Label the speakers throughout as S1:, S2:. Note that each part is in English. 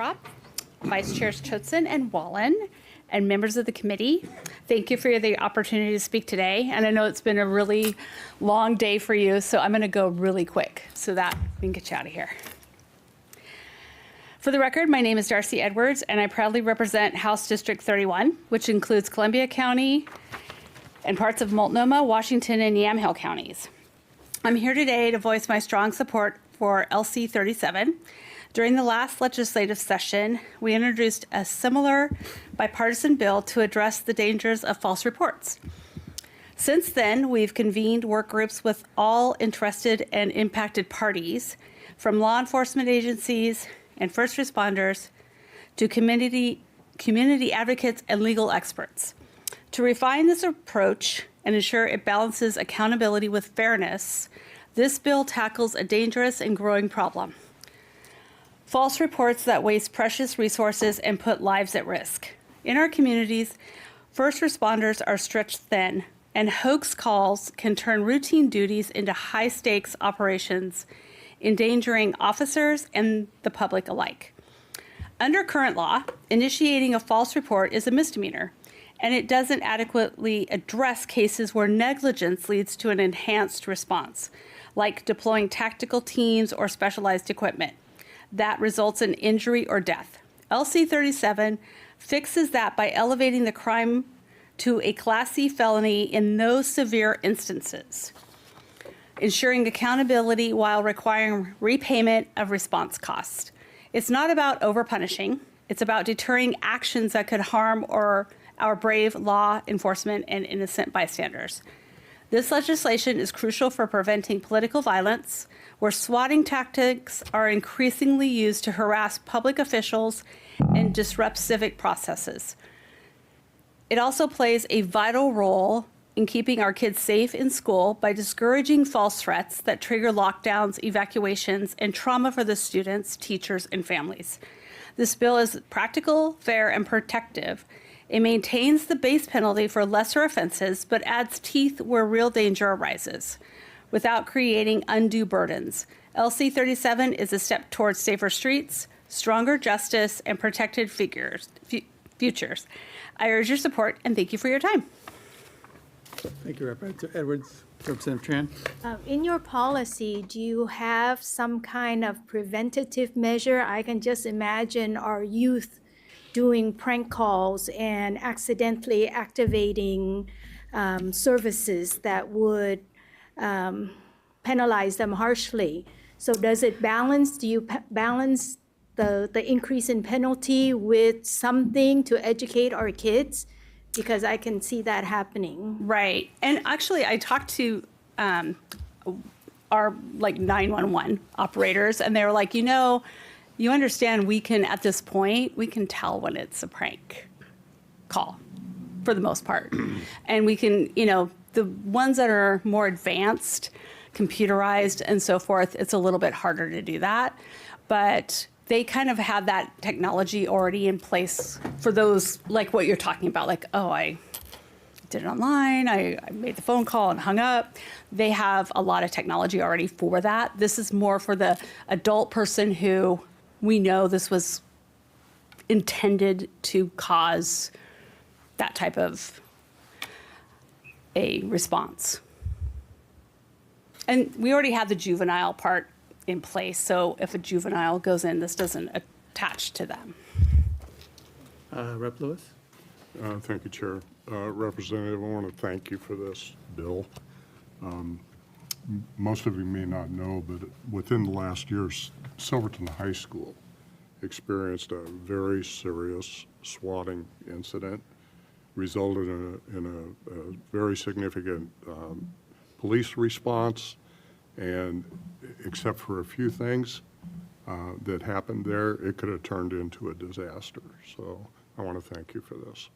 S1: Crop, Vice Chairs Choatson and Wallen, and members of the committee. Thank you for the opportunity to speak today. And I know it's been a really long day for you, so I'm going to go really quick so that we can get you out of here. For the record, my name is Darcy Edwards, and I proudly represent House District 31, which includes Columbia County and parts of Multnomah, Washington, and Yamhill counties. I'm here today to voice my strong support for LC 37. During the last legislative session, we introduced a similar bipartisan bill to address the dangers of false reports. Since then, we've convened work groups with all interested and impacted parties, from law enforcement agencies and first responders to community advocates and legal experts. To refine this approach and ensure it balances accountability with fairness, this bill tackles a dangerous and growing problem: false reports that waste precious resources and put lives at risk. In our communities, first responders are stretched thin, and hoax calls can turn routine duties into high-stakes operations, endangering officers and the public alike. Under current law, initiating a false report is a misdemeanor, and it doesn't adequately address cases where negligence leads to an enhanced response, like deploying tactical teams or specialized equipment that results in injury or death. LC 37 fixes that by elevating the crime to a Class C felony in those severe instances, ensuring accountability while requiring repayment of response costs. It's not about over-punishing. It's about deterring actions that could harm our brave law enforcement and innocent bystanders. This legislation is crucial for preventing political violence, where swatting tactics are increasingly used to harass public officials and disrupt civic processes. It also plays a vital role in keeping our kids safe in school by discouraging false threats that trigger lockdowns, evacuations, and trauma for the students, teachers, and families. This bill is practical, fair, and protective. It maintains the base penalty for lesser offenses, but adds teeth where real danger arises, without creating undue burdens. LC 37 is a step towards safer streets, stronger justice, and protected futures. I urge your support, and thank you for your time.
S2: Thank you, Representative Edwards. Representative Tran.
S3: In your policy, do you have some kind of preventative measure? I can just imagine our youth doing prank calls and accidentally activating services that would penalize them harshly. So does it balance? Do you balance the increase in penalty with something to educate our kids? Because I can see that happening.
S1: Right. And actually, I talked to our 911 operators, and they were like, you understand we can, at this point, we can tell when it's a prank call for the most part. And we can, the ones that are more advanced, computerized and so forth, it's a little bit harder to do that. But they kind of have that technology already in place for those, like what you're talking about, like, oh, I did it online, I made the phone call and hung up. They have a lot of technology already for that. This is more for the adult person who we know this was intended to cause that type of a response. And we already have the juvenile part in place, so if a juvenile goes in, this doesn't attach to them.
S2: Rep. Lewis.
S4: Thank you, Chair. Representative, I want to thank you for this bill. Most of you may not know, but within the last year, Silverton High School experienced a very serious swatting incident, resulted in a very significant police response, and except for a few things that happened there, it could have turned into a disaster. So I want to thank you for this.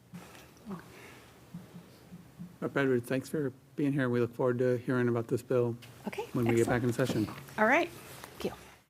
S2: Rep. Edwards, thanks for being here. We look forward to hearing about this bill
S1: Okay.
S2: when we get back in session.
S1: All right.